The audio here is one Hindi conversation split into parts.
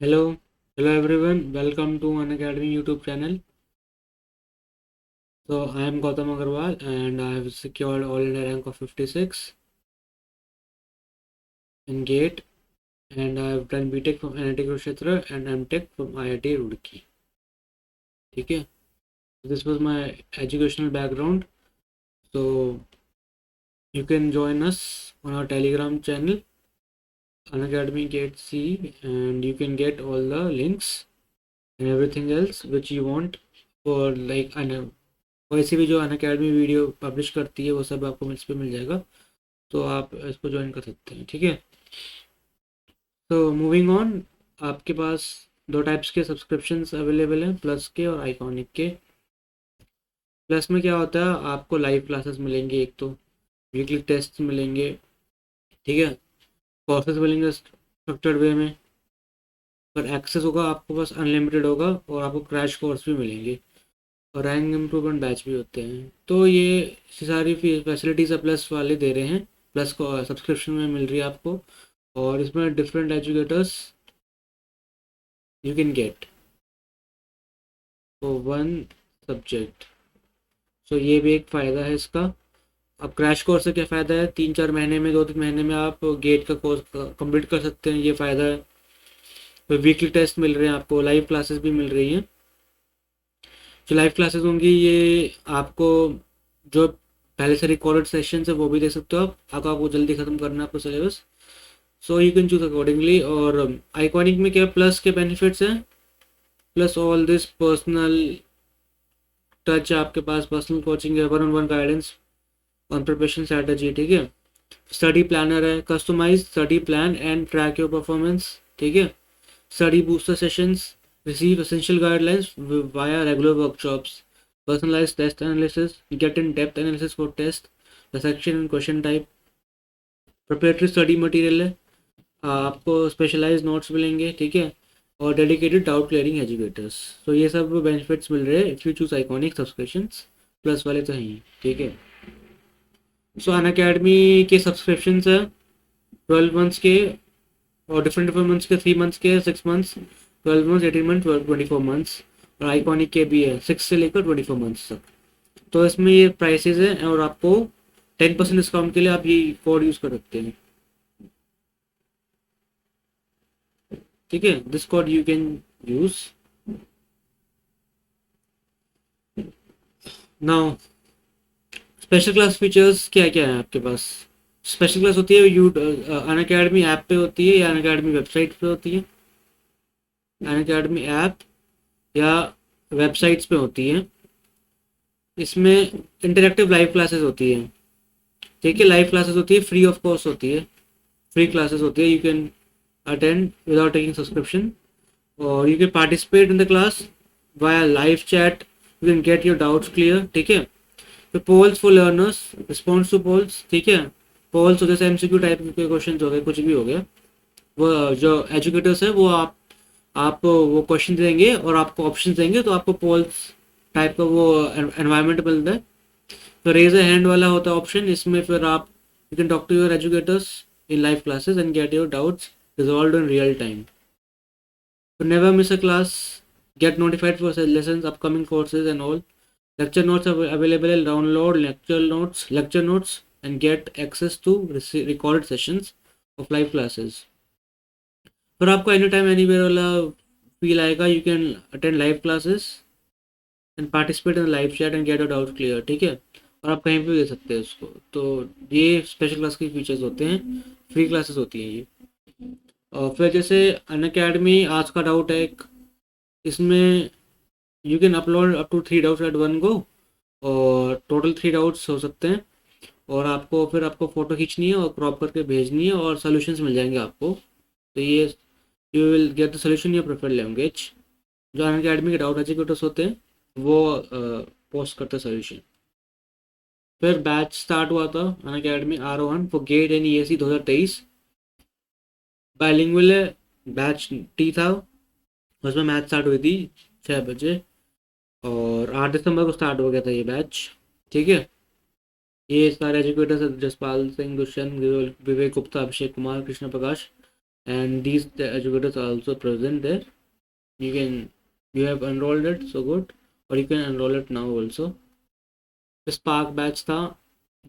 Hello, hello everyone. Welcome to Unacademy YouTube channel. So I am Gautam Agarwal and I have secured all India rank of 56 in GATE, and I have done BTech from NIT Kurukshetra and MTech from IIT Roorkee. ठीक है, this was my educational background. So you can join us on our Telegram channel Unacademy GATE C, and you can get all the links and everything else which you want for like वैसे भी जो अनअकैडमी वीडियो पब्लिश करती है वो सब आपको इस पे मिल जाएगा, तो आप इसको ज्वाइन कर सकते हैं। ठीक है, तो मूविंग ऑन, आपके पास दो टाइप्स के सब्सक्रिप्शंस अवेलेबल हैं, प्लस के और आइकॉनिक के। प्लस में क्या होता है, आपको लाइव क्लासेस मिलेंगे, एक तो वीकली टेस्ट मिलेंगे, ठीक है, कोर्सेज मिलेंगे स्ट्रक्चर्ड वे में, पर एक्सेस होगा आपको पास अनलिमिटेड होगा, और आपको क्रैश कोर्स भी मिलेंगे, और रैंक इम्प्रूवमेंट बैच भी होते हैं। तो ये सारी फैसिलिटीज़ प्लस वाले दे रहे हैं, प्लस को सब्सक्रिप्शन में मिल रही है आपको, और इसमें different educators you can get for one subject. So ये भी एक फ़ायदा है इसका। अब क्रैश कोर्स से क्या फ़ायदा है, 3-4 महीने में, 2-3 महीने में आप गेट का कोर्स कंप्लीट कर सकते हैं, ये फ़ायदा है। तो वीकली टेस्ट मिल रहे हैं आपको, लाइव क्लासेस भी मिल रही हैं। जो लाइव क्लासेस होंगी ये आपको, जो पहले से रिकॉर्डेड सेशन है वो भी देख सकते हो आप, अगर आपको जल्दी ख़त्म करना है आपको syllabus, so you can choose accordingly. और आइकॉनिक में क्या प्लस के बेनिफिट्स हैं, plus all this personal touch, आपके पास पर्सनल कोचिंग है, 1-on-1 guidance on preparation strategy, ठीक है, स्टडी प्लानर है, customise study plan and track your performance, ठीक है, study booster sessions, receive essential guidelines via regular workshops, personalized test analysis, get in depth analysis for test, the section and question type, preparatory study material है, आपको स्पेशलाइज नोट्स मिलेंगे, ठीक है, और डेडिकेटेड डाउट क्लियरिंग एजुकेटर्स। तो ये सब बेनिफिट्स मिल रहे हैं if you choose iconic subscriptions, plus वाले तो हैं, ठीक है। सो अनअकैडमी के सब्सक्रिप्शंस है 12 मंथ्स के, और डिफरेंट डिफरेंट मंथ्स के, 3 मंथ्स के, 6 मंथ्स, 12 मंथ्स, 18 मंथ्स, 24 मंथ्स, और आइकॉनिक के भी है 6 से लेकर 24 मंथ्स तक। तो इसमें ये प्राइसेस हैं, और आपको 10% डिस्काउंट के लिए आप ये कोड यूज़ कर सकते हैं, ठीक है, this code you can use now. Special class features क्या क्या है आपके पास। स्पेशल क्लास होती है यू अनअकैडमी ऐप पे होती है, या अनअकैडमी वेबसाइट पे होती है, अनअकैडमी ऐप या वेबसाइट्स पे होती है। इसमें इंटरेक्टिव लाइव क्लासेस होती है, ठीक है, लाइव क्लासेस होती है, फ्री ऑफ कॉस्ट होती है, फ्री क्लासेस होती है, you can attend without taking subscription, और you can participate in the class via live chat, you can get your doubts clear, ठीक है। फिर polls for learners, response to polls, ठीक है, पोल्स तो जैसे एमसीक्यू टाइप के क्वेश्चन हो गए, कुछ भी हो गया, वो जो एजुकेटर्स है वो आप वो क्वेश्चन देंगे और आपको ऑप्शन देंगे, तो आपको पोल्स टाइप का वो एनवायरनमेंट मिलता है। तो रेज अ हैंड वाला होता है ऑप्शन, इसमें फिर आप you can talk to your educators in live classes and get your doubts resolve in real time. तो never miss a class, get notified for lessons, upcoming courses and all. Lecture notes are available, download lecture notes and get access to recorded sessions of live classes. फिर आपको एनी टाइम एनी वेयर वाला फील आएगा, you can attend live classes and participate in live chat and get your doubt clear, ठीक है, और आप कहीं भी दे सकते हैं उसको। तो ये स्पेशल क्लास के फीचर्स होते हैं, फ्री क्लासेस होती हैं ये। और फिर जैसे अनअकैडमी आज का डाउट है एक, इसमें you can upload up to 3 doubts at one go, और टोटल 3 डाउट्स हो सकते हैं, और आपको फिर आपको फ़ोटो खींचनी है और क्रॉप करके भेजनी है, और सोल्यूशंस मिल जाएंगे आपको। तो ये you will get the solution your preferred language. जो अनअकैडमी के डाउट एजुकेटर्स होते हैं वो पोस्ट करते हैं सोल्यूशन। फिर बैच स्टार्ट हुआ था Unacademy R1 for GATE and EAC 2023, bilingual batch टी था, उसमें मैच स्टार्ट हुई थी 6 बजे, और 8 दिसंबर को स्टार्ट हो गया था ये बैच, ठीक है। ये सारे educators Jaspal Singh, Dushyant, Vivek Gupta, Abhishek Kumar, Krishna Prakash, and these the educators are also present there. You have enrolled it, so good, or you can enroll it now also. Spark batch था,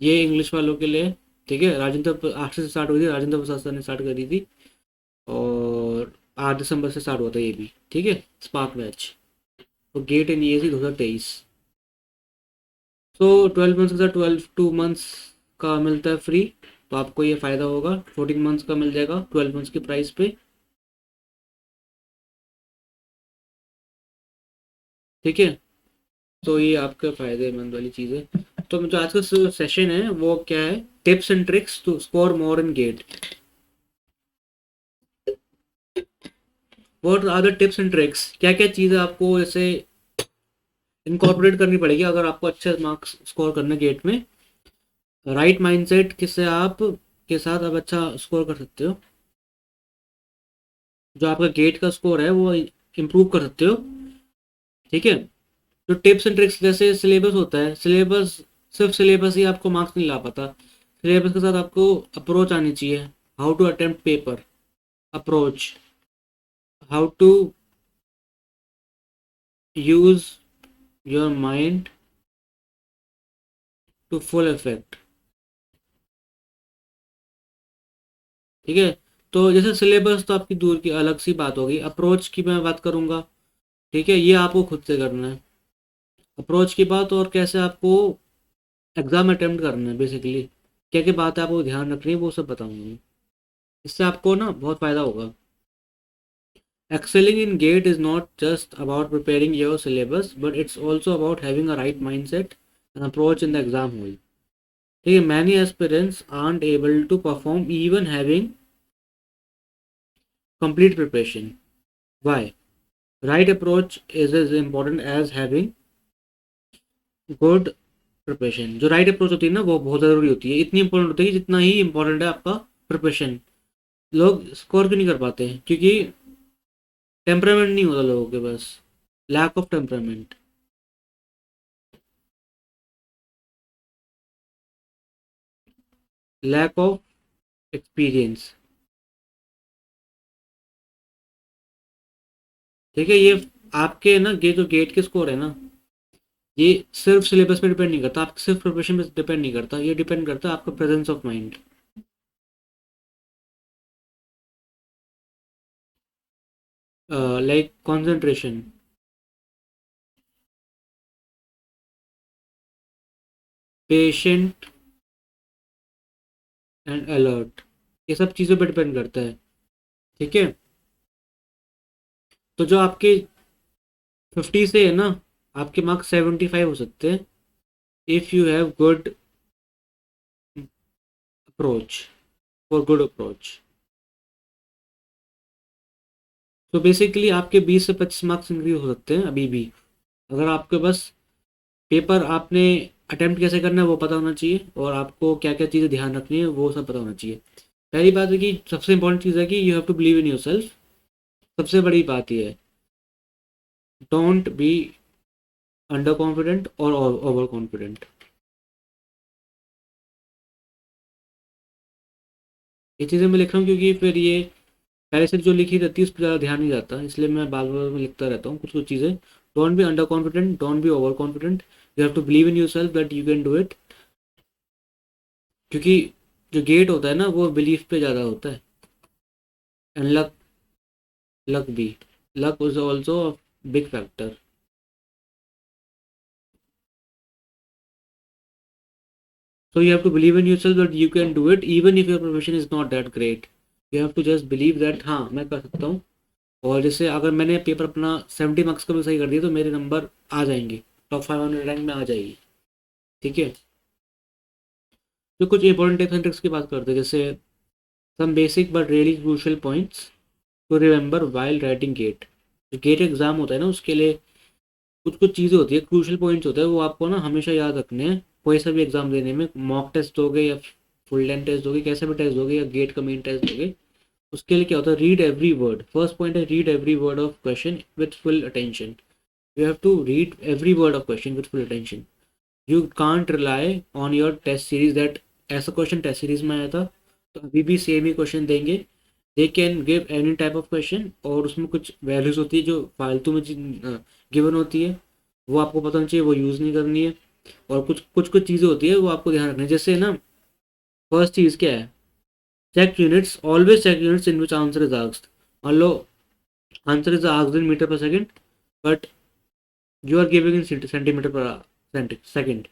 ये इंग्लिश वालों के लिए, ठीक है। राजेंद्र 8 से स्टार्ट हुई थी, राजेंद्र प्रसाद सर ने स्टार्ट करी थी, और 8 दिसंबर से स्टार्ट हुआ था ये भी, ठीक है, स्पार्क बैच। तो गेट इन ये 2023। सो 12 मंथ्स का 2 मंथ्स का मिलता है फ्री, तो आपको ये फ़ायदा होगा। 14 मंथ्स का मिल जाएगा 12 मंथ्स की प्राइस पे, ठीक है। तो ये आपके फ़ायदेमंद वाली चीज़ है। तो जो आज का सेशन है वो क्या है, tips and tricks to score more in GATE. What are the tips and tricks, क्या क्या चीज़ें आपको जैसे इनकॉर्पोरेट करनी पड़ेगी अगर आपको अच्छे मार्क्स स्कोर करने गेट में। राइट माइंडसेट किससे आप के साथ आप अच्छा स्कोर कर सकते हो, जो आपका गेट का स्कोर है वो इम्प्रूव कर सकते हो, ठीक है। जो टिप्स एंड ट्रिक्स, जैसे सिलेबस होता है, सिलेबस सिर्फ सिलेबस ही आपको मार्क्स नहीं ला पाता, सिलेबस के साथ आपको अप्रोच आनी चाहिए। How to attempt paper, approach, how to use your mind to full effect, ठीक है। तो जैसे सिलेबस तो आपकी दूर की अलग सी बात होगी, अप्रोच की मैं बात करूंगा, ठीक है, ये आपको खुद से करना है अप्रोच की बात। और कैसे आपको एग्जाम अटेम्प्ट करना है, बेसिकली क्या क्या बात है आपको ध्यान रखनी है वो सब बताऊंगा मैं। इससे आपको ना बहुत फ़ायदा होगा। Excelling in GATE is not just about preparing your syllabus, but it's also about having a right mindset and approach in the exam hall. ठीक है, many aspirants aren't able to perform even having complete preparation. Why? Right approach is as important as having good preparation. जो राइट अप्रोच होती है ना वो बहुत ज़रूरी होती है, इतनी इंपॉर्टेंट होती है कि जितना ही इंपॉर्टेंट है आपका प्रिपरेशन। लोग स्कोर क्यों नहीं कर पाते हैं, क्योंकि टेम्परामेंट नहीं होता लोगों के पास, lack of temperament, lack of experience, ठीक है। ये आपके ना ये जो गेट के स्कोर है ना, ये सिर्फ सिलेबस पे डिपेंड नहीं करता, आपके सिर्फ प्रिपरेशन पे डिपेंड नहीं करता, ये डिपेंड करता है आपका presence of mind, like concentration, patient and alert, ये सब चीज़ों पे डिपेंड करता है, ठीक है। तो जो आपके 50 से है ना, आपके मार्क्स 75 हो सकते हैं if you have good approach, और गुड अप्रोच। तो बेसिकली आपके 20 से 25 मार्क्स इंक्रीज हो सकते हैं अभी भी, अगर आपके बस पेपर आपने अटेम्प्ट कैसे करना है वो पता होना चाहिए, और आपको क्या क्या चीज़ें ध्यान रखनी है वो सब पता होना चाहिए। पहली बात है कि सबसे इंपॉर्टेंट चीज़ है कि you have to believe in yourself, सबसे बड़ी बात ये है। डोंट बी अंडर कॉन्फिडेंट और ओवर कॉन्फिडेंट। ये चीज़ें मैं लिख रहा हूँ क्योंकि फिर ये पहले से जो लिखी रहती है उस पर ज़्यादा ध्यान नहीं जाता, इसलिए मैं बार बार में लिखता रहता हूँ कुछ कुछ चीज़ें। Don't be under confident, don't be over confident, you have to believe in yourself that you can do it. क्योंकि जो गेट होता है ना वो बिलीफ पे ज़्यादा होता है। एंड लक, लक भी, luck is also a big factor. So you have to believe in yourself that you can do it even if your profession is not that great. You have to just believe that हाँ मैं कर सकता हूँ। और जैसे अगर मैंने पेपर अपना 70 मार्क्स का भी सही कर दिया तो मेरे नंबर आ जाएंगे, टॉप 500 रैंक में आ जाएगी, ठीक है। तो कुछ इंपॉर्टेंट टिप्स एंड ट्रिक्स की बात करते हैं, जैसे some basic but really crucial points to remember while writing GATE. जो गेट एग्जाम होता है ना उसके लिए कुछ कुछ चीज़ें होती है, क्रूशियल पॉइंट्स होते हैं, वो आपको ना हमेशा याद रखने हैं। कोई सा भी एग्जाम देने में, मॉक टेस्ट दोगे या फुल टाइम टेस्ट दोगे, कैसा भी टेस्ट दोगे या गेट का मेन टेस्ट दोगे, उसके लिए क्या होता है, read every word. First point है read every word of question with full attention. You have to read every word of question with full attention. You can't rely on your test series that ऐसा क्वेश्चन टेस्ट सीरीज में आया था तो अभी भी सेम ही क्वेश्चन देंगे, they can give any type of question, और उसमें कुछ वैल्यूज होती है जो फालतू में गिवन होती है, वो आपको पता होना चाहिए, वो यूज़ नहीं करनी है। और कुछ कुछ कुछ चीज़ें होती है वो आपको ध्यान रखनी है, जैसे ना फर्स्ट चीज़ क्या है, check units, always check units in which answer is asked. मान लो answer is asked in metre per second, but you are giving in centimetre per second.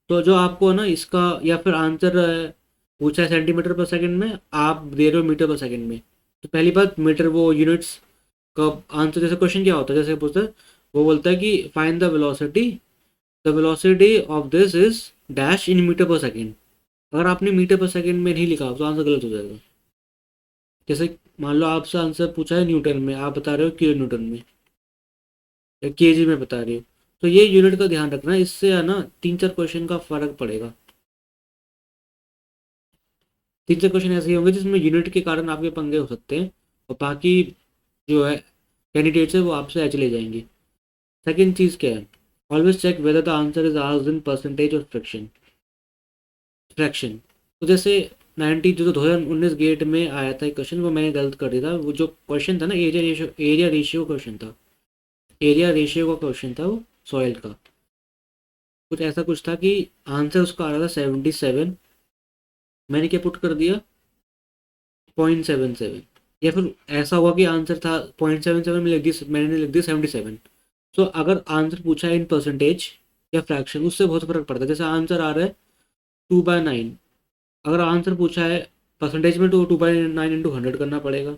तो जो आपको ना इसका, या फिर आंसर पूछा है सेंटीमीटर पर सेकंड में, आप दे रहे हो मीटर पर सेकंड में, तो पहली बात मीटर वो यूनिट्स का आंसर, जैसे क्वेश्चन क्या होता है, जैसे पूछता है, वो बोलता है कि find the velocity of this is dash in metre per second. अगर आपने मीटर पर सेकंड में नहीं लिखा तो आंसर गलत हो जाएगा। जैसे मान लो आपसे आंसर पूछा है न्यूटन में, आप बता रहे हो किलो न्यूटन में या केजी में बता रहे हो, तो ये यूनिट का ध्यान रखना, इससे है ना 3-4 क्वेश्चन का फर्क पड़ेगा। 3-4 क्वेश्चन ऐसे ही होंगे जिसमें यूनिट के कारण आपके पंगे हो सकते हैं, और बाकी जो है कैंडिडेट्स है वो आपसे चले जाएंगे। सेकंड चीज़ क्या है, always check whether the answer is asked in percentage और फ्रैक्शन। तो जैसे 90 जो 2019 गेट में आया था एक क्वेश्चन, वो मैंने गलत कर दिया था। वो जो क्वेश्चन था ना, एरिया रेशियो क्वेश्चन था, एरिया रेशियो का क्वेश्चन था वो, सॉइल का। कुछ ऐसा कुछ था कि आंसर उसका आ रहा था 77, मैंने क्या पुट कर दिया 0.77, या फिर ऐसा हुआ कि आंसर था 0.77 में लिख दी, मैंने लिख दिया 77। सो अगर आंसर पूछा है इन परसेंटेज या फ्रैक्शन, उससे बहुत फर्क पड़ता है। जैसे आंसर आ रहा है 2/9, अगर आंसर पूछा है परसेंटेज में, तो 2/9 इंटू 100 करना पड़ेगा,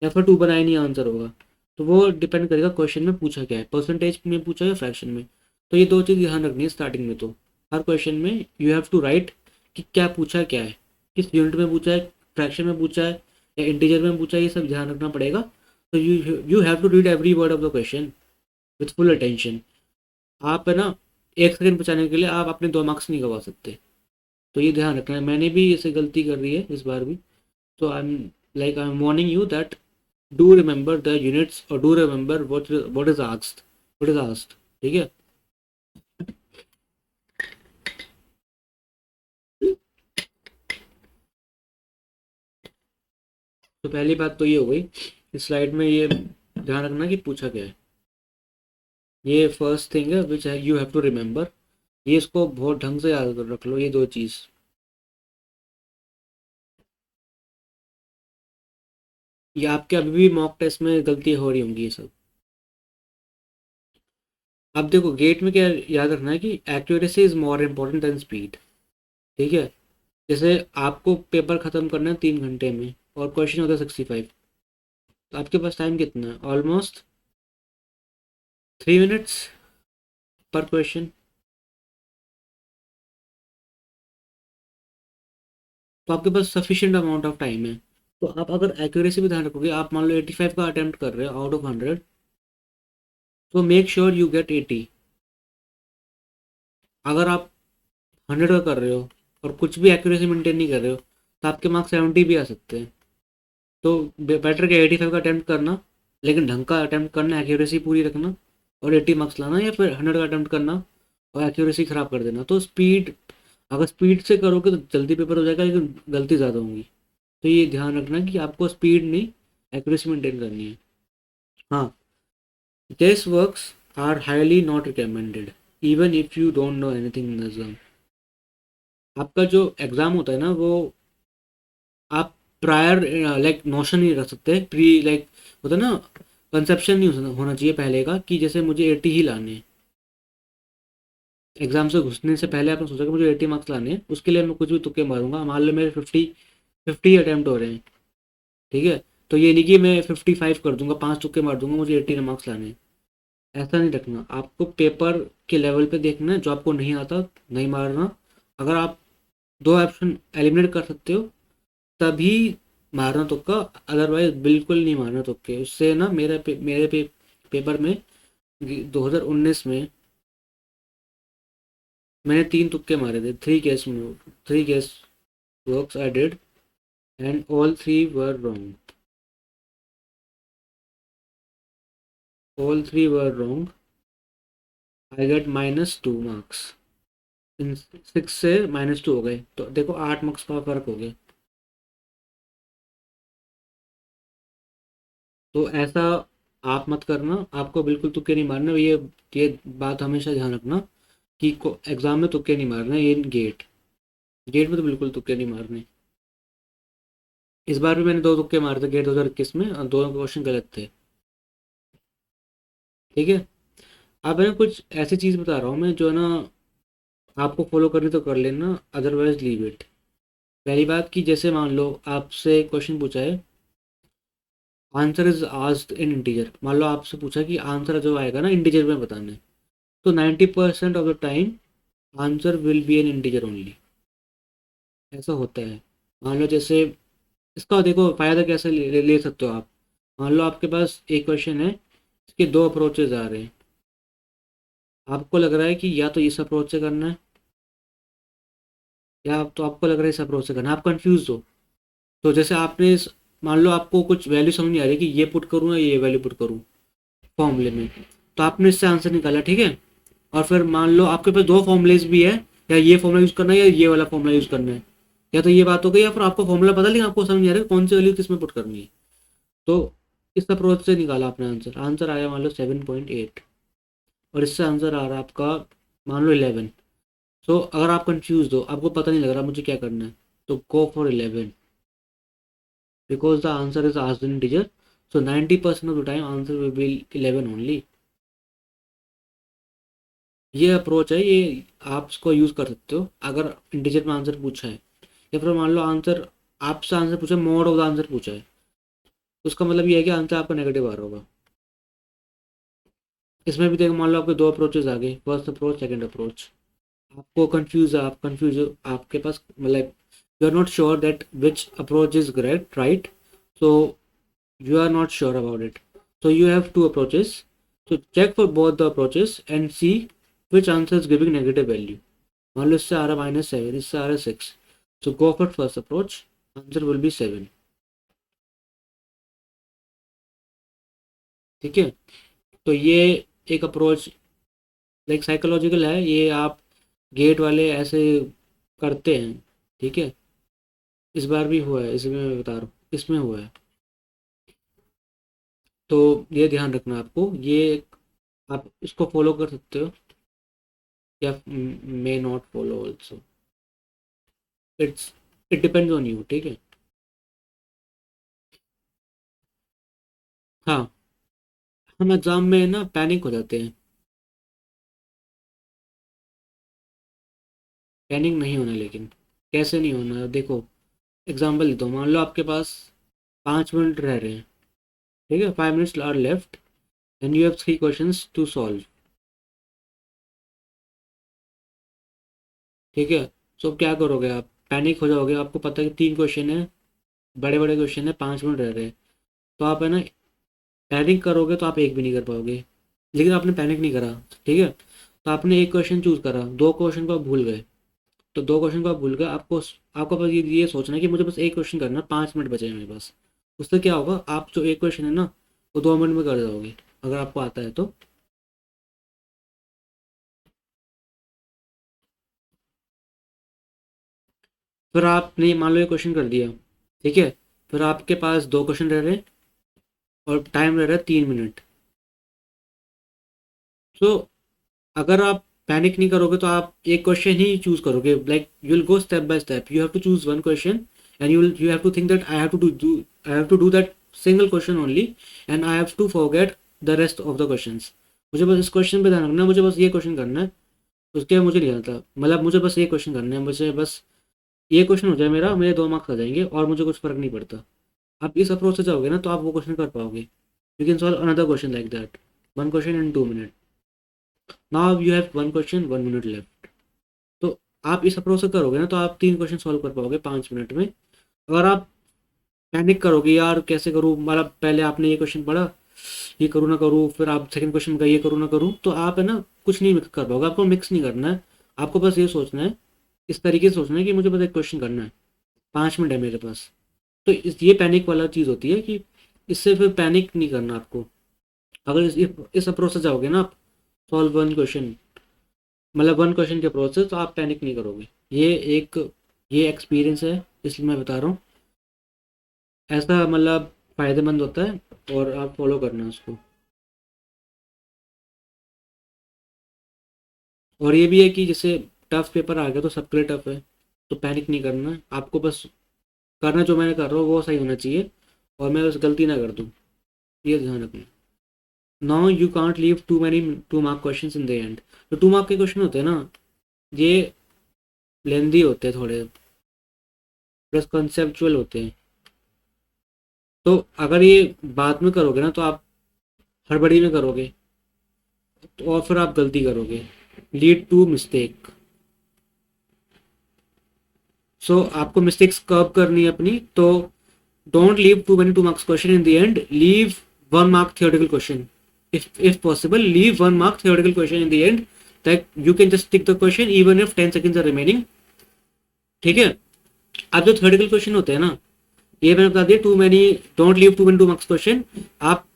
या फिर 2/9 ही आंसर होगा। तो वो डिपेंड करेगा क्वेश्चन में पूछा क्या है, परसेंटेज में पूछा है या फ्रैक्शन में। तो ये दो चीज़ ध्यान रखनी है स्टार्टिंग में। तो हर क्वेश्चन में यू हैव टू राइट कि क्या पूछा क्या है, किस यूनिट में पूछा है, फ्रैक्शन में पूछा है या इंटीजर में पूछा है, ये सब ध्यान रखना पड़ेगा। तो you have to read every word of the question with full attention. आप है ना 1 सेकंड बचाने के लिए आप अपने 2 मार्क्स नहीं गवा सकते। तो ये ध्यान रखना है, मैंने भी इसे गलती कर रही है इस बार भी। तो I am warning you that do remember the units, और do remember what is asked. ठीक है। तो पहली बात तो ये हो गई, इस स्लाइड में ये ध्यान रखना कि पूछा क्या है। ये फर्स्ट थिंग है which you have to remember. ये इसको बहुत ढंग से याद कर रख लो, ये दो चीज़। ये आपके अभी भी मॉक टेस्ट में गलती हो रही होंगी ये सब। अब देखो गेट में क्या याद रखना है कि accuracy is more important then speed. ठीक है। जैसे आपको पेपर ख़त्म करना है 3 घंटे में, और क्वेश्चन होता है 65, तो आपके पास टाइम कितना है, ऑलमोस्ट 3 मिनट्स पर क्वेश्चन। तो आपके पास सफिशिएंट अमाउंट ऑफ टाइम है। तो आप अगर एक्यूरेसी भी ध्यान रखोगे, आप मान लो 85 का अटेम्प्ट कर रहे हो आउट ऑफ 100, तो मेक श्योर यू गेट 80। अगर आप 100 का कर रहे हो और कुछ भी एक्यूरेसी मेंटेन नहीं कर रहे हो, तो आपके मार्क्स 70 भी आ सकते हैं। तो बेटर के 85 का अटेम्प्ट करना, लेकिन ढंग का अटेम्प्ट करना, एक्यूरेसी पूरी रखना, और 80 मार्क्स लाना, या फिर 100 का अटेम्प्ट करना और एक्यूरेसी ख़राब कर देना। तो स्पीड, अगर स्पीड से करोगे तो जल्दी पेपर हो जाएगा, लेकिन गलती ज़्यादा होंगी। तो ये ध्यान रखना कि आपको स्पीड नहीं, एक्यूरेसी मेंटेन करनी है। हाँ, this works are highly not recommended even if you don't know anything in exam. आपका जो एग्ज़ाम होता है ना, वो आप प्रायर लाइक नोशन नहीं रख सकते, प्री लाइक होता है ना, कंसेप्शन नहीं होना चाहिए पहले का कि जैसे मुझे 80 ही लाने हैं। एग्जाम से घुसने से पहले आपने सोचा कि मुझे 80 मार्क्स लाने हैं, उसके लिए मैं कुछ भी तुक्के मारूंगा। मान लो मेरे 50 अटैम्प्ट हो रहे हैं, ठीक है, तो ये नहीं कि मैं 55 कर दूंगा, 5 तुक्के मार दूंगा, मुझे 80 मार्क्स लाने हैं। ऐसा नहीं रखना, आपको पेपर के लेवल पे देखना है, जो आपको नहीं आता नहीं मारना। अगर आप 2 ऑप्शन एलिमिनेट कर सकते हो तभी मारना तुक्का, अदरवाइज बिल्कुल नहीं मारना तुक्के। उससे ना पेपर में 2019 में मैंने 3 तुक्के मारे थे, three case works I did and all three were wrong. All three were wrong, I get -2 marks. इन 6 से -2 हो गए, तो देखो 8 मार्क्स का फर्क हो गया। तो ऐसा आप मत करना, आपको बिल्कुल तुक्के नहीं मारने। ये बात हमेशा ध्यान रखना कि एग्जाम में तुक्के नहीं मारने। ये गेट गेट में तो बिल्कुल तुक्के नहीं मारने। इस बार भी मैंने 2 तुक्के मारे थे गेट 2021 में, और दोनों क्वेश्चन गलत थे। ठीक है। अब है ना कुछ ऐसी चीज़ बता रहा हूँ मैं, जो है ना आपको फॉलो करनी तो कर लेना, अदरवाइज लीव इट। पहली बात कि जैसे मान लो आपसे क्वेश्चन पूछा है, answer is asked in integer. मान लो आपसे पूछा कि आंसर जो आएगा ना इंटीजर में बताना है, तो 90% of the time answer will be N integer only. ऐसा होता है। मान लो जैसे, इसका देखो फ़ायदा कैसे ले सकते हो आप। मान लो आपके पास एक क्वेश्चन है, इसके 2 अप्रोचेज आ रहे हैं। आपको लग रहा है कि या तो इस अप्रोच से करना है, या तो आपको लग रहा है इस अप्रोच से करना है, आप कंफ्यूज हो। तो जैसे मान लो आपको कुछ वैल्यू समझ नहीं आ रही कि ये पुट करूँ या ये वैल्यू पुट करूँ फॉर्मूले में, तो आपने इससे आंसर निकाला, ठीक है। और फिर मान लो आपके पास 2 फॉर्मूलेज भी है, या ये फॉर्मूला यूज़ करना है या ये वाला फॉर्मूला यूज़ करना है, या तो ये बात हो गई, या फिर आपको फॉर्मूला पता, लेकिन आपको समझ नहीं आ रहा है कौन सी वैल्यू किस में पुट करनी है। तो इस अप्रोच से निकाला आपने आंसर, आंसर आया मान लो 7.8, और इससे आंसर आ रहा है आपका मान लो 11। सो अगर आप कंफ्यूज हो, आपको पता नहीं लग रहा मुझे क्या करना है, तो go for 11, because the answer is asked in integer. So 90% of the time answer will be 11 only. ये अप्रोच है, ये आप इसको यूज़ कर सकते हो अगर इंटीजर में आंसर पूछा है, या फिर मान लो आंसर आपसे आंसर पूछा है, मोड ऑफ द आंसर पूछा है, तो उसका मतलब ये है कि आंसर आपका नेगेटिव आ रहा होगा। इसमें भी देखो, मान लो आपके 2 अप्रोचेज आ गए, फर्स्ट अप्रोच सेकंड अप्रोच। आपको कंफ्यूज है, आप कंफ्यूज हो, आपके पास मतलब you are not sure that which approach is correct, right. So you are not sure about it, so you have 2 approaches, so check for both the approaches and see which answer is giving negative value। मान लो इससे आ रहा -7, इससे आ रहा 6, so go for first approach, answer will be 7। ठीक है। तो ये एक अप्रोच लाइक साइकोलॉजिकल है, ये आप गेट वाले ऐसे करते हैं। ठीक है। इस बार भी हुआ है, इसमें मैं बता रहा हूँ, इसमें हुआ है। तो ये ध्यान रखना आपको, आप इसको फॉलो कर सकते हो, या may not follow also, it's it depends on you. ठीक है। हाँ, हम एग्ज़ाम में ना पैनिक हो जाते हैं। पैनिक नहीं होना, लेकिन कैसे नहीं होना, देखो एग्जाम्पल देता हूँ। मान लो आपके पास 5 मिनट रह रहे हैं, ठीक है, 5 minutes are left, and you have 3 questions to solve. ठीक है। सो क्या करोगे आप, पैनिक हो जाओगे, आपको पता है कि 3 क्वेश्चन है, बड़े बड़े क्वेश्चन है, 5 मिनट रह रहे हैं। तो आप है ना पैनिक करोगे तो आप एक भी नहीं कर पाओगे। लेकिन आपने पैनिक नहीं करा, ठीक है। तो आपने एक क्वेश्चन चूज करा, 2 क्वेश्चन को आप भूल गए। तो 2 क्वेश्चन को आप भूल गए, आपको बस ये सोचना है कि मुझे बस एक क्वेश्चन करना है, 5 मिनट बचे हैं मेरे पास। उससे क्या होगा, आप जो एक क्वेश्चन है ना वो 2 मिनट में कर जाओगे, अगर आपको आता है तो। फिर आपने मान लो ये क्वेश्चन कर दिया, ठीक है। फिर आपके पास 2 क्वेश्चन रह रहे हैं, और टाइम रह रहा है 3 मिनट। सो अगर आप पैनिक नहीं करोगे तो आप एक क्वेश्चन ही चूज करोगे, like you will go step by step, you have to choose 1 question, and you have to think that I have to do that single question only, and I have to forget the rest of the questions. मुझे बस इस क्वेश्चन पे ध्यान रखना है, मुझे बस ये क्वेश्चन करना है, उसके बाद मुझे नहीं आता, मतलब मुझे बस ये क्वेश्चन करना है, मुझे बस ये क्वेश्चन हो जाए मेरा, मेरे 2 मार्क्स आ जाएंगे, और मुझे कुछ फर्क नहीं पड़ता। आप इस अप्रोच से जाओगे ना तो आप वो क्वेश्चन कर पाओगे। You can solve another question like that, 1 question in 2 minute. Now you have 1 question, 1 minute left. तो आप इस अप्रोच से करोगे ना तो आप 3 क्वेश्चन सॉल्व कर पाओगे 5 मिनट में। अगर आप पैनिक करोगे, यार कैसे करूँ, मतलब पहले आपने ये क्वेश्चन पढ़ा, ये करूँ ना करूँ, फिर आप सेकंड क्वेश्चन का ये करूँ ना करूँ, तो आप है ना कुछ नहीं मिक्स कर पाओगे। आपको मिक्स नहीं करना है, आपको बस ये सोचना है, इस तरीके से सोचना है कि मुझे बस एक क्वेश्चन करना है, 5 मिनट है मेरे पास। तो ये पैनिक वाला चीज़ होती है कि इससे फिर पैनिक नहीं करना आपको। अगर इस अप्रोच से जाओगे ना आप, सॉल्व 1 क्वेश्चन, मतलब 1 क्वेश्चन के अप्रोच से, तो आप पैनिक नहीं करोगे। ये एक ये एक्सपीरियंस है, इसलिए मैं बता रहा हूँ। ऐसा मतलब फ़ायदेमंद होता है। और आप फॉलो करना उसको। और ये भी है कि जैसे टफ पेपर आ गया तो सबके लिए टफ है, तो पैनिक नहीं करना है आपको, बस करना जो मैंने कर रहा हूँ वो सही होना चाहिए, और मैं बस गलती ना कर दूँ, ये ध्यान रखना। Now you can't leave too many 2 mark question in the end. जो 2 मार्क के क्वेश्चन होते हैं ना, ये लेंदी होते हैं थोड़े, प्लस कंसेप्चुअल होते हैं। तो अगर ये बाद में करोगे ना तो आप हड़बड़ी में करोगे, तो और फिर आप गलती करोगे, लीड टू मिस्टेक। सो आपको मिस्टेक्स कब करनी है अपनी, तो don't leave too many 2 marks question in the end, leave 1 mark theoretical question. If possible, leave 1 mark theoretical question in the end, that you can just tick the question even if 10 seconds are remaining. ठीक है। अब जो theoretical question होते हैं ना, ये मैंने बता दिया, too many, don't leave too many 2 marks question. आप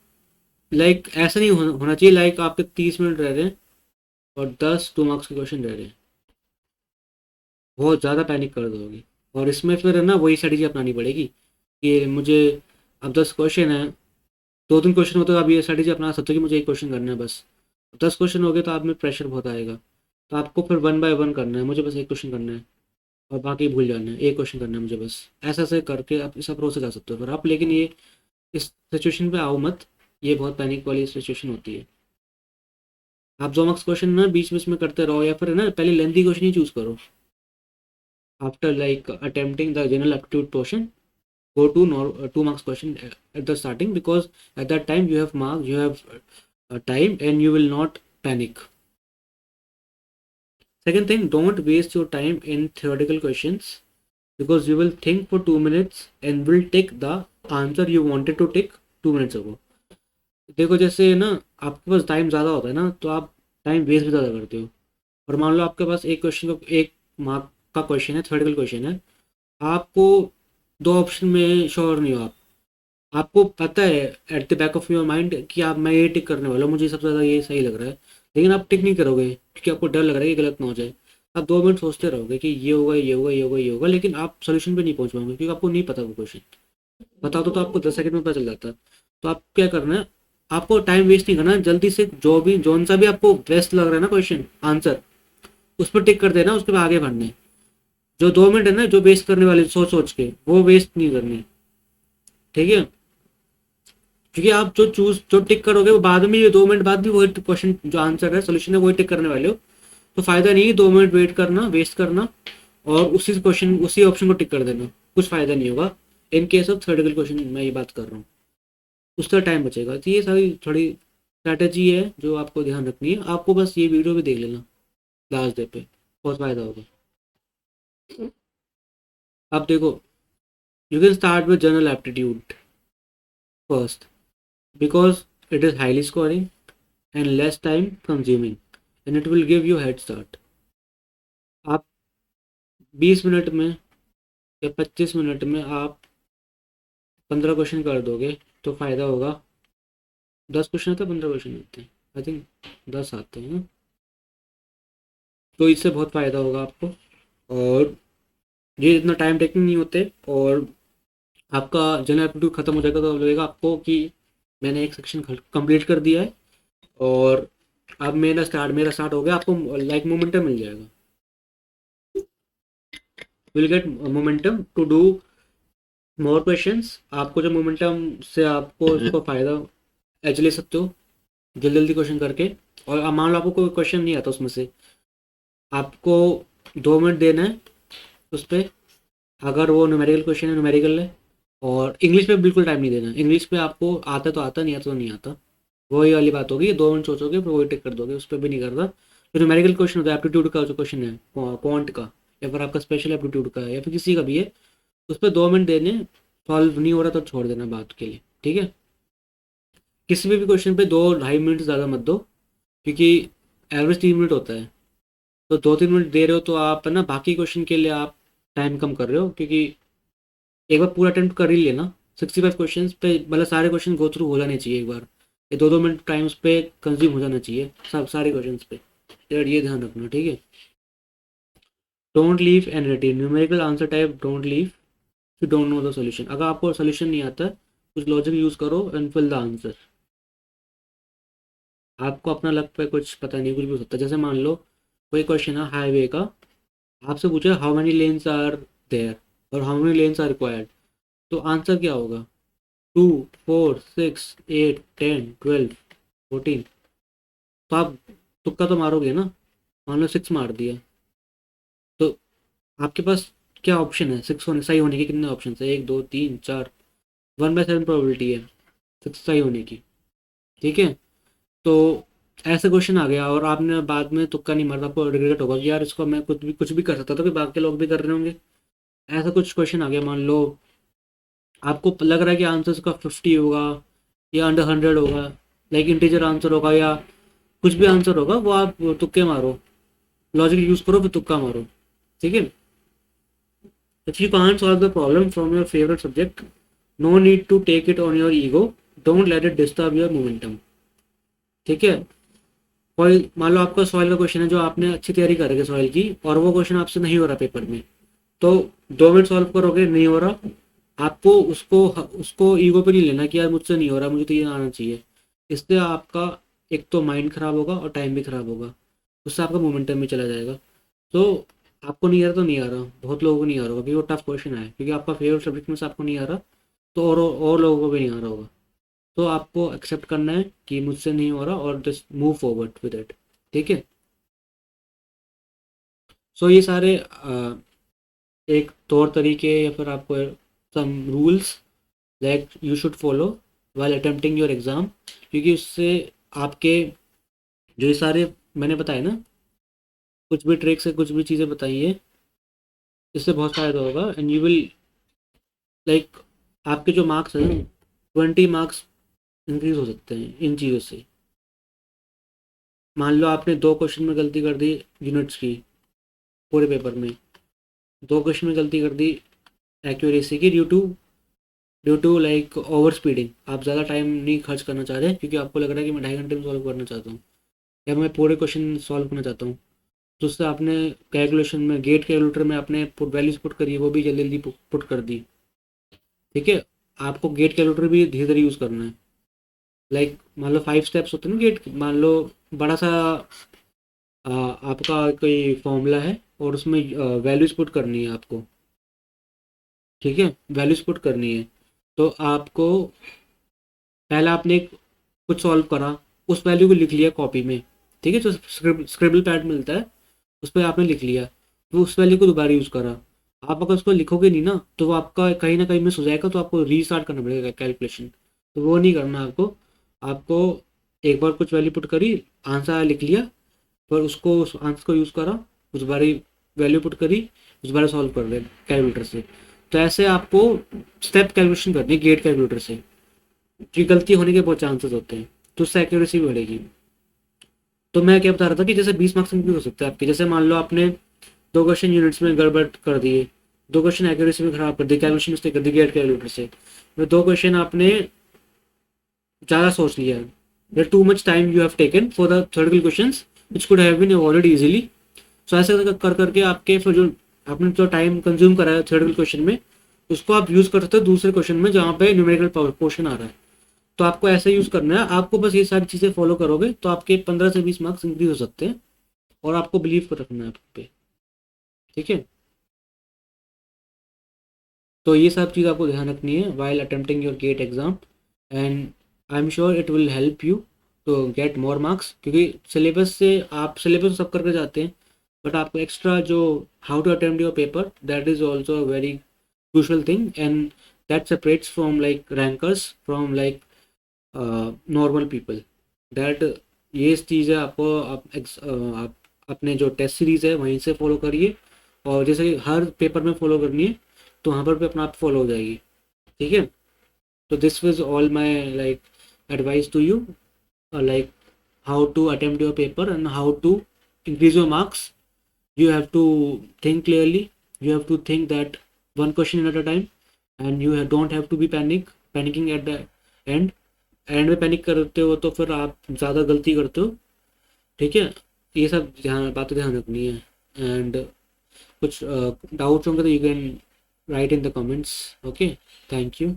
लाइक ऐसा नहीं होना चाहिए लाइक आपके 30 मिनट रह रहे हैं और 10 2 मार्क्स के क्वेश्चन रह रहे हैं, बहुत ज़्यादा पैनिक कर दोगे। और इसमें फिर है ना वही स्ट्रेटेजी अपनानी पड़ेगी कि मुझे अब 10 क्वेश्चन है, 2 3 क्वेश्चन होते तो आप ये स्ट्रेटेजी अपना सकते हो कि मुझे एक क्वेश्चन करना है बस। 10 क्वेश्चन हो गए तो आप में प्रेशर बहुत आएगा, तो आपको फिर 1 बाय 1 करना है, मुझे बस एक क्वेश्चन करना है और बाकी भूल जाना है, एक क्वेश्चन करना है मुझे बस। ऐसा ऐसे करके आप इस अप्रोच से जा सकते हो फिर आप, लेकिन ये इस सिचुएशन पे आओ मत, ये बहुत पैनिक वाली सिचुएशन होती है। आप 2 मार्क्स क्वेश्चन ना बीच बीच में करते रहो, या फिर है ना पहले लेंथी क्वेश्चन ही चूज करो। After like attempting the general aptitude portion, go to 2 marks question at the starting, because at that time you have mark, you have time, and you will not panic. Second thing, don't waste your time in theoretical questions, because you will think for 2 minutes and will take the answer you wanted to take 2 minutes ago. देखो जैसे ना आपके पास टाइम ज़्यादा होता है ना, तो आप टाइम वेस्ट भी ज़्यादा करते हो। और मान लो आपके पास एक क्वेश्चन का 1 मार्क का क्वेश्चन है, थ्योरेटिकल क्वेश्चन है, आपको 2 ऑप्शन में श्योर नहीं हो आप, आपको पता है at the back of your mind कि आप, मैं ये टिक करने वाला हूँ, मुझे सबसे ज़्यादा ये सही लग रहा है, लेकिन आप टिक नहीं करोगे क्योंकि आपको डर लग रहा है कि गलत ना हो जाए। आप 2 मिनट सोचते रहोगे कि ये होगा, ये होगा, ये होगा, ये होगा, लेकिन आप सोल्यूशन पे नहीं पहुंच पाओगे क्योंकि आपको नहीं पता वो क्वेश्चन। बता दो तो आपको 10 सेकंड में पता चल जाता है। तो आप क्या करना है, आपको टाइम वेस्ट नहीं करना है, जल्दी से जो भी जौन सा भी आपको बेस्ट लग रहा है ना क्वेश्चन आंसर, उस पर टिक कर देना, उसके बाद आगे बढ़ना है। जो 2 मिनट है ना जो वेस्ट करने वाले सोच सोच के, वो वेस्ट नहीं करनी, ठीक है। क्योंकि आप जो टिक करोगे वो बाद में, ये 2 मिनट बाद भी वही क्वेश्चन जो आंसर है सोल्यूशन है वही टिक करने वाले हो, तो फायदा नहीं है 2 मिनट वेट करना, वेस्ट करना, और उसी क्वेश्चन उसी ऑप्शन को टिक कर देना, कुछ फायदा नहीं होगा। In case of theoretical question मैं ये बात कर रहा हूँ, उसका टाइम बचेगा। तो ये सारी थोड़ी स्ट्रैटेजी है जो आपको ध्यान रखनी है, आपको बस ये वीडियो भी देख लेना लास्ट डे पे, बहुत फायदा होगा। अब देखो, you can start with general aptitude first, because it is highly scoring and less time consuming, and it will give you head start. आप 20 मिनट में या 25 मिनट में आप 15 क्वेश्चन कर दोगे तो फ़ायदा होगा। 10 क्वेश्चन आते हैं, 15 क्वेश्चन आते हैं, आई थिंक 10 आते हैं, तो इससे बहुत फ़ायदा होगा आपको। और ये इतना टाइम टेकिंग नहीं होते, और आपका जनरल एप्टीट्यूड ख़त्म हो जाएगा तो लगेगा आपको कि मैंने एक सेक्शन कंप्लीट कर दिया है, और अब मेरा स्टार्ट हो गया, आपको लाइक मोमेंटम मिल जाएगा, will get momentum to do more questions. आपको जो मोमेंटम से आपको इसको फ़ायदा एज ले सकते हो जल्दी जल्दी क्वेश्चन करके। और अब मान लो आपको कोई क्वेश्चन नहीं आता उसमें से, आपको 2 मिनट देना है उस पर, अगर वो न्यूमेरिकल क्वेश्चन है न्यूमेरिकल है, और इंग्लिश पे बिल्कुल टाइम नहीं देना। इंग्लिश पे आपको आता तो आता, नहीं आता तो नहीं आता, वही वाली बात होगी, 2 मिनट सोचोगे फिर वही टिक कर दोगे, उस पर भी नहीं करना। जो न्यूमेरिकल क्वेश्चन होता है, एप्टीट्यूड का जो क्वेश्चन है क्वांट का, या फिर आपका स्पेशल एप्टीट्यूड का है, या फिर किसी का भी है, उस पर 2 मिनट देने, सॉल्व नहीं हो रहा तो छोड़ देना बात के लिए, ठीक है। किसी भी क्वेश्चन पे 2 2.5 मिनट ज़्यादा मत दो, क्योंकि एवरेज 3 मिनट होता है, तो 2 3 मिनट दे रहे हो तो आप है ना बाकी क्वेश्चन के लिए आप टाइम कम कर रहे हो, क्योंकि एक बार पूरा अटेम्प्ट कर ही लेना 65 क्वेश्चन पे, मतलब सारे क्वेश्चन गो थ्रू हो जाने चाहिए एक बार, ये 2 2 मिनट टाइम्स पे कंज्यूम हो जाना चाहिए सब सारे क्वेश्चन पे, यार ये ध्यान रखना, ठीक है। Don't leave an ready numerical answer type, don't leave, you don't know the solution. अगर आपको सोल्यूशन नहीं आता कुछ लॉजिक यूज़ करो एंड फिल द आंसर। आपको अपना लक पे कुछ पता नहीं, कुछ भी हो सकता है। जैसे मान लो कोई क्वेश्चन है हाईवे का, आपसे पूछे how many lanes are there और how many lanes are required, तो आंसर क्या होगा? 2, 4, 6, 8, 10, 12, 14। तो आप तुक्का तो मारोगे ना, मान लो 6 मार दिया, तो आपके पास क्या ऑप्शन है? 6 होने सही होने के कितने ऑप्शन है? 1, 2, 3, 4, 1/7 प्रोबेबिलिटी है 6 सही होने की। ठीक है, तो ऐसे क्वेश्चन आ गया और आपने बाद में तुक्का नहीं मारा, आपको रिग्रेट होगा कि यार इसको मैं कुछ भी कर सकता था कि बाकी लोग भी कर रहे होंगे। ऐसा कुछ क्वेश्चन आ गया, मान लो आपको लग रहा है कि आंसर इसका 50 होगा या अंडर 100 होगा, लाइक इंटीजर आंसर होगा या कुछ भी आंसर होगा, वो आप तुक्के मारो, लॉजिक यूज करो फिर तुक्का मारो। ठीक है, if you can't solve the problem from your favourite subject, no need to take it on your ego, don't let it disturb your momentum. ठीक है, कोई मान लो आपका सॉइल का क्वेश्चन है जो आपने अच्छी तैयारी कर रहे है सॉइल की, और वो क्वेश्चन आपसे नहीं हो रहा पेपर में, तो 2 मिनट सॉल्व करोगे नहीं हो रहा, आपको उसको उसको ईगो पे नहीं लेना कि यार मुझसे नहीं हो रहा, मुझे तो ये आना चाहिए। इससे आपका एक तो माइंड खराब होगा और टाइम भी खराब होगा, उससे आपका मोमेंटम भी चला जाएगा। तो आपको नहीं आ रहा तो नहीं आ रहा, बहुत लोगों को नहीं आ रहा होगा क्योंकि वो टफ क्वेश्चन है, क्योंकि आपका फेवरेट सब्जेक्ट में से आपको नहीं आ रहा, तो और लोगों को भी नहीं आ रहा होगा। तो आपको एक्सेप्ट करना है कि मुझसे नहीं हो रहा और just move forward with it. ठीक है, सो ये सारे एक तौर तरीके या फिर आपको some rules that you should follow while attempting your exam, क्योंकि उससे आपके जो ये सारे मैंने बताए ना, कुछ भी ट्रिक्स है, कुछ भी चीज़ें बताई है, इससे बहुत फ़ायदा होगा एंड यू विल लाइक आपके जो मार्क्स हैं 20 मार्क्स इंक्रीज हो सकते हैं इन चीज़ों से। मान लो आपने 2 क्वेश्चन में गलती कर दी यूनिट्स की पूरे पेपर में, 2 क्वेश्चन में गलती कर दी एक्यूरेसी की, due to like over speeding, आप ज़्यादा टाइम नहीं खर्च करना चाह रहे क्योंकि आपको लग रहा है कि मैं 2.5 घंटे में सॉल्व करना चाहता हूँ या मैं पूरे क्वेश्चन सॉल्व करना चाहता हूँ, तो उससे आपने कैलकुलेशन में गेट कैलकुलेटर में आपने पुट वैल्यूज पुट करी, वो भी जल्दी जल्दी पुट कर दी। ठीक है, आपको गेट कैलकुलेटर भी धीरे धीरे यूज़ करना है। लाइक मान लो 5 स्टेप्स होते हैं ना गेट, मान लो बड़ा सा आपका कोई फॉर्मूला है और उसमें वैल्यूज पुट करनी है आपको। ठीक है, वैल्यूज पुट करनी है, तो आपको पहला आपने कुछ सॉल्व करा, उस वैल्यू को लिख लिया कॉपी में। ठीक है, जो स्क्रिबल पैड मिलता है उस पर आपने लिख लिया, तो उस वैल्यू को दोबारा यूज़ करा। आप अगर उसको लिखोगे नहीं ना तो वो आपका कहीं ना कहीं मिस हो जाएगा, तो आपको रीस्टार्ट करना पड़ेगा कैलकुलेशन, तो वो नहीं करना आपको। आपको एक बार कुछ वैल्यू पुट करी, आंसर लिख लिया, पर उसको उस आंसर को यूज़ करा, उस बारी वैल्यू पुट करी, उस बारे सॉल्व कर रहे कैलकुलेटर से। तो ऐसे आपको स्टेप कैलकुलेशन करनी है गेट कैलकुलेटर से, कि गलती होने के बहुत चांसेस होते हैं, तो उससे एक्यूरेसी भी बढ़ेगी। तो मैं क्या बता रहा था कि जैसे 20 मार्क्स इंक्रीज हो सकते हैं आपके, जैसे मान लो आपने 2 क्वेश्चन यूनिट्स में गड़बड़ कर दिए, 2 क्वेश्चन एक्यूरेसी में खराब कर दी, कैलकुलेशन मिस्टेक कर दी गेट कैलकुलेटर से, फिर 2 क्वेश्चन आपने ज़्यादा सोच लिया, the too much time you have taken for the third question which could have been avoided easily. So ऐसे कर करके आपके फिर जो आपने जो टाइम कंज्यूम करा है थर्ड क्वेश्चन में, उसको आप यूज़ कर सकते हो दूसरे क्वेश्चन में जहाँ पे न्यूमेरिकल पोर्शन आ रहा है। तो आपको ऐसे यूज़ करना है, आपको बस ये सारी चीज़ें फॉलो करोगे तो आपके 15 से 20 मार्क्स इंक्रीज हो सकते हैं, और आपको बिलीव कर रखना है आप पे। ठीक है, तो ये सब चीज़ आपको ध्यान रखनी है while attempting your GATE exam, and I am sure it will help you to get more marks, क्योंकि सिलेबस से आप सिलेबस सब करके जाते हैं, बट आपको एक्स्ट्रा जो how to attempt your paper, that is also a very crucial thing, and that separates from like rankers from like normal people, that ये चीज़ है। आपको आप अपने जो टेस्ट सीरीज़ है वहीं से फॉलो करिए, और जैसे हर पेपर में फॉलो करनी है तो वहाँ पर भी अपना आप फॉलो हो जाएगी। ठीक है, तो this was all my like advice to you, like how to attempt your paper and how to increase your marks. You have to think clearly, you have to think that one question at a time, and you don't have to be panicking at the end। And में पैनिक करते हो तो फिर आप ज़्यादा गलती करते हो। ठीक है, ये सब ध्यान रखनी है, एंड कुछ डाउट्स होंगे तो you can write in the comments. Okay, thank you.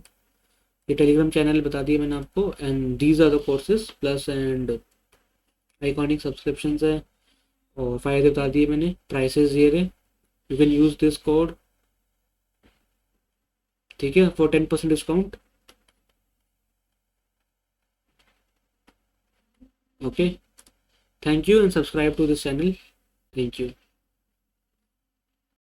ये टेलीग्राम चैनल बता दिया मैंने आपको, and these are the courses plus and iconic subscriptions है, और फ़ायदे बता दिए मैंने, प्राइसेस ये रहे, you can use this code, ठीक है, for 10% discount. Okay, thank you and subscribe to this channel, thank you.